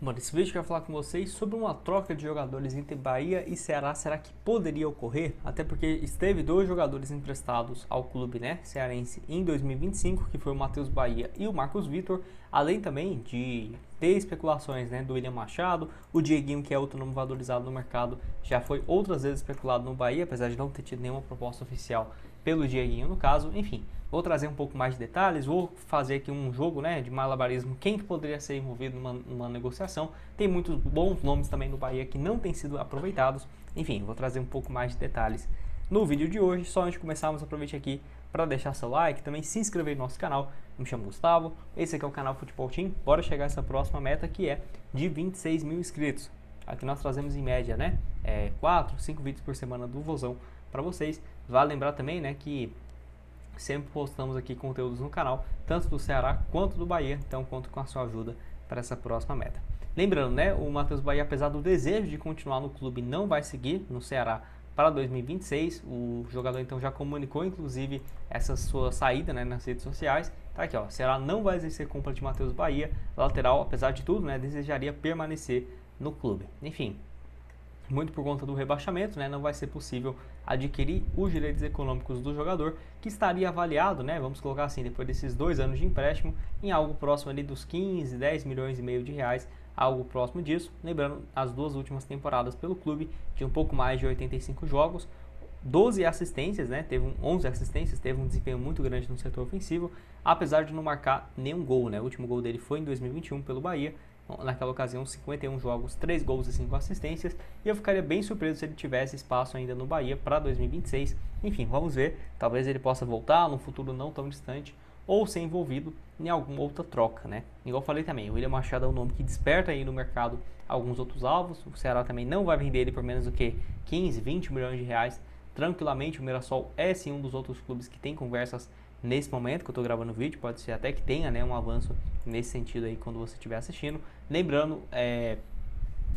Bom, nesse vídeo eu quero falar com vocês sobre uma troca de jogadores entre Bahia e Ceará. Será que poderia ocorrer? Até porque esteve dois jogadores emprestados ao clube, né, cearense em 2025, que foi o Matheus Bahia e o Marcos Vitor, além também de ter especulações, né, do William Machado, o Dieguinho, que é outro nome valorizado no mercado, já foi outras vezes especulado no Bahia, apesar de não ter tido nenhuma proposta oficial pelo Dieguinho no caso. Enfim, vou trazer um pouco mais de detalhes, vou fazer aqui um jogo, né, de malabarismo, quem que poderia ser envolvido numa negociação. Tem muitos bons nomes também no Bahia que não têm sido aproveitados. Enfim, vou trazer um pouco mais de detalhes no vídeo de hoje. Só antes de começarmos, aproveite aqui para deixar seu like, também se inscrever no nosso canal. Eu me chamo Gustavo, esse aqui é o canal Futebol Team. Bora chegar a essa próxima meta, que é de 26 mil inscritos. Aqui nós trazemos em média, né, 4, 5 vídeos por semana do Vozão para vocês. Vale lembrar também, né, que sempre postamos aqui conteúdos no canal, tanto do Ceará quanto do Bahia, então conto com a sua ajuda para essa próxima meta. Lembrando, né, o Matheus Bahia, apesar do desejo de continuar no clube, não vai seguir no Ceará para 2026. O jogador então já comunicou, inclusive, essa sua saída, né, nas redes sociais. Tá aqui, ó, Ceará não vai exercer compra de Matheus Bahia, lateral, apesar de tudo, né, desejaria permanecer no clube. Enfim, muito por conta do rebaixamento, né, não vai ser possível adquirir os direitos econômicos do jogador, que estaria avaliado, né, vamos colocar assim, depois desses 2 anos de empréstimo, em algo próximo ali dos 15, 10 milhões e meio de reais, algo próximo disso. Lembrando, as 2 últimas temporadas pelo clube, de um pouco mais de 85 jogos, 12 assistências, né, 11 assistências, teve um desempenho muito grande no setor ofensivo, apesar de não marcar nenhum gol, né, o último gol dele foi em 2021 pelo Bahia. Naquela ocasião, 51 jogos, 3 gols e 5 assistências, e eu ficaria bem surpreso se ele tivesse espaço ainda no Bahia para 2026. Enfim, vamos ver, talvez ele possa voltar num futuro não tão distante, ou ser envolvido em alguma outra troca, né? Igual eu falei também, o William Machado é um nome que desperta aí no mercado alguns outros alvos. O Ceará também não vai vender ele por menos do que 15, 20 milhões de reais tranquilamente. O Mirassol é sim um dos outros clubes que tem conversas nesse momento que eu estou gravando o vídeo. Pode ser até que tenha, né, um avanço nesse sentido aí quando você estiver assistindo. Lembrando,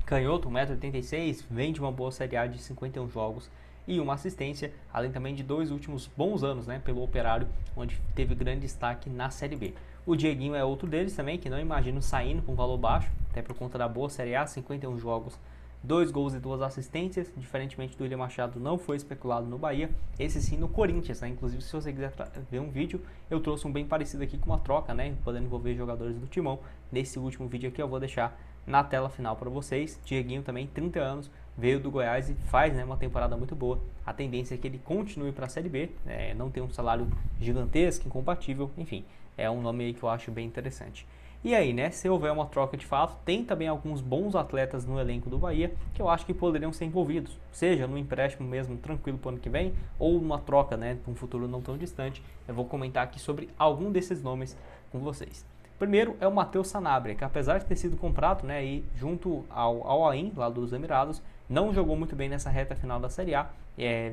canhoto, 1,86 m, vem de uma boa Série A de 51 jogos e uma assistência, além também de 2 últimos bons anos, né, pelo Operário, onde teve grande destaque na Série B. O Dieguinho é outro deles também, que não imagino saindo com valor baixo, até por conta da boa Série A, 51 jogos, 2 gols e 2 assistências, diferentemente do William Machado, não foi especulado no Bahia, esse sim no Corinthians, né? Inclusive, se você quiser ver um vídeo, eu trouxe um bem parecido aqui com uma troca, né, podendo envolver jogadores do Timão. Nesse último vídeo aqui eu vou deixar na tela final para vocês. Dieguinho também, 30 anos, veio do Goiás e faz, né, uma temporada muito boa. A tendência é que ele continue para a Série B, não tem um salário gigantesco, incompatível, enfim, é um nome aí que eu acho bem interessante. E aí, né, se houver uma troca de fato, tem também alguns bons atletas no elenco do Bahia que eu acho que poderiam ser envolvidos, seja no empréstimo mesmo tranquilo para o ano que vem, ou numa troca, né, para um futuro não tão distante. Eu vou comentar aqui sobre algum desses nomes com vocês. Primeiro é o Matheus Sanabria, que apesar de ter sido comprado, né, aí junto ao Al Ain, lá dos Emirados, não jogou muito bem nessa reta final da Série A.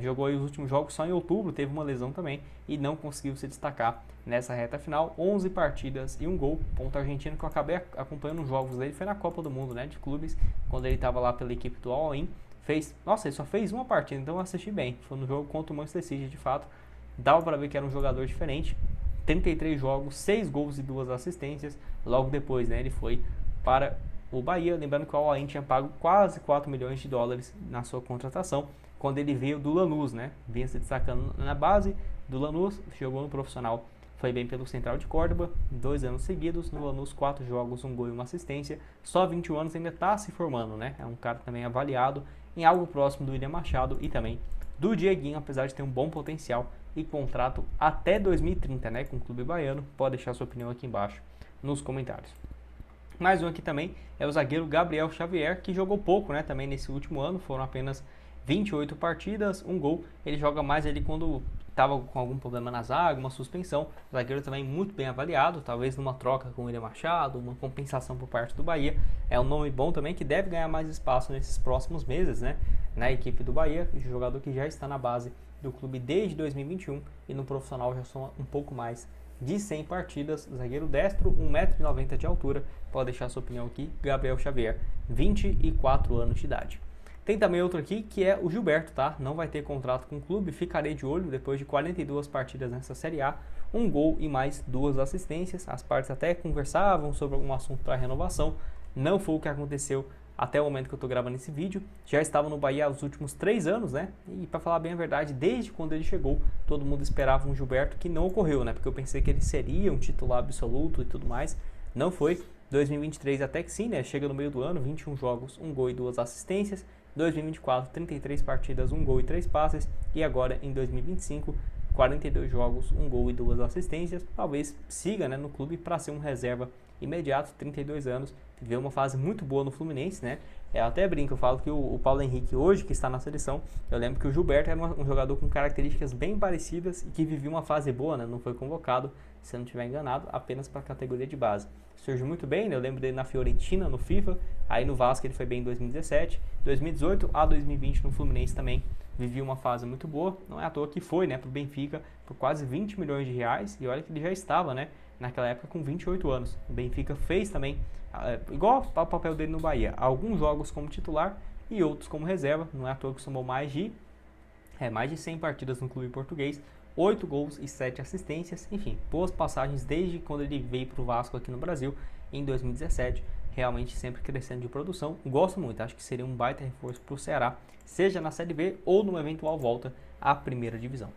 Jogou aí os últimos jogos só em outubro, teve uma lesão também e não conseguiu se destacar nessa reta final. 11 partidas e 1 gol. Ponto argentino que eu acabei acompanhando os jogos dele, foi na Copa do Mundo, né, de clubes, quando ele estava lá pela equipe do Al Ain. Nossa, ele só fez uma partida, então eu assisti bem. Foi no jogo contra o Manchester City, de fato. Dava para ver que era um jogador diferente. 33 jogos, 6 gols e 2 assistências. Logo depois, né, ele foi para o Bahia. Lembrando que o Al Ain tinha pago quase 4 milhões de dólares na sua contratação, quando ele veio do Lanús, né? Vinha se destacando na base do Lanús, jogou no profissional, foi bem pelo Central de Córdoba, 2 anos seguidos. No Lanús, 4 jogos, 1 gol e uma assistência. Só 21 anos, ainda está se formando, né? É um cara também avaliado em algo próximo do William Machado e também do Dieguinho, apesar de ter um bom potencial e contrato até 2030, né, com o clube baiano. Pode deixar sua opinião aqui embaixo nos comentários. Mais um aqui também é o zagueiro Gabriel Xavier, que jogou pouco, né, também nesse último ano, foram apenas 28 partidas, 1 gol. Ele joga mais ali quando estava com algum problema na zaga, uma suspensão. O zagueiro também muito bem avaliado, talvez numa troca com o William Machado, uma compensação por parte do Bahia. É um nome bom também, que deve ganhar mais espaço nesses próximos meses, né, na equipe do Bahia. Jogador que já está na base do clube desde 2021 e no profissional já são um pouco mais de 100 partidas. Zagueiro destro, 1,90 m de altura. Pode deixar sua opinião aqui. Gabriel Xavier, 24 anos de idade. Tem também outro aqui que é o Gilberto, tá? Não vai ter contrato com o clube, ficarei de olho depois de 42 partidas nessa Série A. 1 gol e mais 2 assistências. As partes até conversavam sobre algum assunto para renovação. Não foi o que aconteceu até o momento que eu estou gravando esse vídeo. Já estava no Bahia os últimos 3 anos, né? E para falar bem a verdade, desde quando ele chegou, todo mundo esperava um Gilberto, que não ocorreu, né? Porque eu pensei que ele seria um titular absoluto e tudo mais. Não foi. 2023 até que sim, né? Chega no meio do ano, 21 jogos, 1 gol e 2 assistências. 2024, 33 partidas, 1 gol e 3 passes. E agora em 2025, 42 jogos, 1 gol e 2 assistências. Talvez siga, né, no clube para ser um reserva imediato, 32 anos, viveu uma fase muito boa no Fluminense, né? Eu até brinco, eu falo que o Paulo Henrique hoje, que está na seleção, eu lembro que o Gilberto era um jogador com características bem parecidas e que vivia uma fase boa, né? Não foi convocado, se eu não estiver enganado, apenas para a categoria de base. Surgiu muito bem, né? Eu lembro dele na Fiorentina, no FIFA, aí no Vasco ele foi bem em 2017, 2018 a 2020 no Fluminense também vivia uma fase muito boa, não é à toa que foi, né, para o Benfica por quase 20 milhões de reais, e olha que ele já estava, né, naquela época com 28 anos. O Benfica fez também, igual o papel dele no Bahia, alguns jogos como titular e outros como reserva, não é à toa que somou mais de 100 partidas no clube português, 8 gols e 7 assistências, enfim, boas passagens desde quando ele veio para o Vasco aqui no Brasil em 2017, realmente sempre crescendo de produção. Gosto muito, acho que seria um baita reforço para o Ceará, seja na Série B ou numa eventual volta à primeira divisão.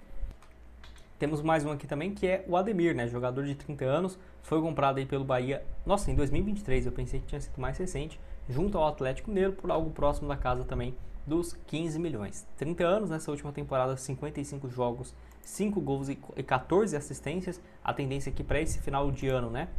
Temos mais um aqui também, que é o Ademir, né? Jogador de 30 anos, foi comprado aí pelo Bahia, nossa, em 2023, eu pensei que tinha sido mais recente, junto ao Atlético Mineiro, por algo próximo da casa também dos 15 milhões. 30 anos, nessa última temporada, 55 jogos, 5 gols e 14 assistências. A tendência aqui para esse final de ano, né?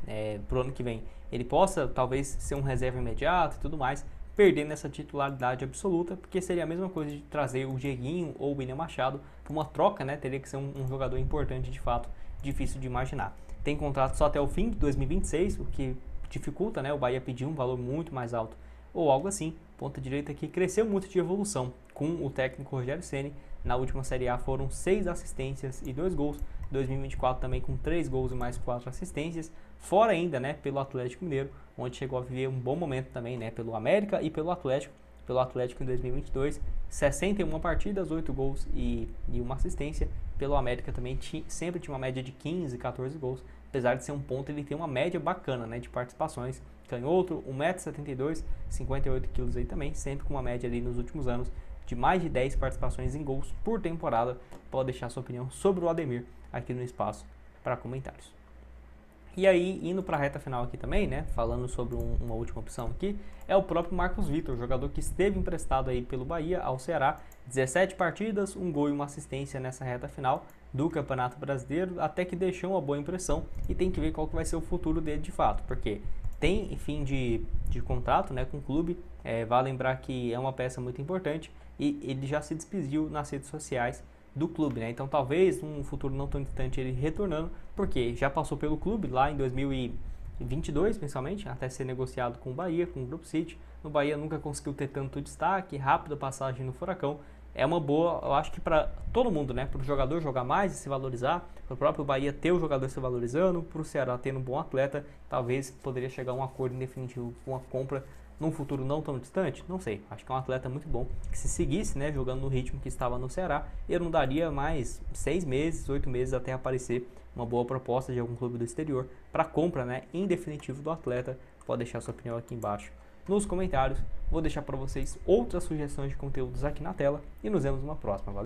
Pro ano que vem, ele possa talvez ser um reserva imediato e tudo mais, perdendo essa titularidade absoluta, porque seria a mesma coisa de trazer o Dieguinho ou o William Machado para uma troca, né? Teria que ser um jogador importante de fato, difícil de imaginar. Tem contrato só até o fim de 2026, o que dificulta, né? O Bahia pedir um valor muito mais alto ou algo assim. Ponta direita aqui cresceu muito de evolução com o técnico Rogério Ceni. Na última Série A foram 6 assistências e 2 gols. 2024 também com 3 gols e mais 4 assistências. Fora ainda, né, pelo Atlético Mineiro, onde chegou a viver um bom momento também, né, pelo América e pelo Atlético. Pelo Atlético em 2022, 61 partidas, 8 gols e 1 assistência. Pelo América também sempre tinha uma média de 15, 14 gols. Apesar de ser um ponto, ele tem uma média bacana, né, de participações. Canhoto, 1,72 m, 58 kg aí também, sempre com uma média ali nos últimos anos de mais de 10 participações em gols por temporada. Pode deixar sua opinião sobre o Ademir aqui no espaço para comentários. E aí, indo para a reta final aqui também, né, falando sobre uma última opção aqui, é o próprio Marcos Vitor, jogador que esteve emprestado aí pelo Bahia ao Ceará, 17 partidas, 1 gol e 1 assistência nessa reta final do Campeonato Brasileiro, até que deixou uma boa impressão e tem que ver qual que vai ser o futuro dele de fato, porque tem fim de contrato, né, com o clube, vale lembrar que é uma peça muito importante e ele já se despediu nas redes sociais do clube, né? Então talvez num futuro não tão distante ele retornando, porque já passou pelo clube lá em 2022, principalmente, até ser negociado com o Bahia, com o Grupo City. No Bahia nunca conseguiu ter tanto destaque, rápida passagem no Furacão. É uma boa, eu acho que para todo mundo, né? Para o jogador jogar mais e se valorizar, para o próprio Bahia ter o jogador se valorizando, para o Ceará tendo um bom atleta, talvez poderia chegar a um acordo em definitivo com uma compra num futuro não tão distante, não sei. Acho que é um atleta muito bom, que se seguisse, né, jogando no ritmo que estava no Ceará, ele não daria mais 6 meses, 8 meses até aparecer uma boa proposta de algum clube do exterior para compra, né, em definitivo do atleta. Pode deixar sua opinião aqui embaixo nos comentários. Vou deixar para vocês outras sugestões de conteúdos aqui na tela e nos vemos numa próxima. Valeu!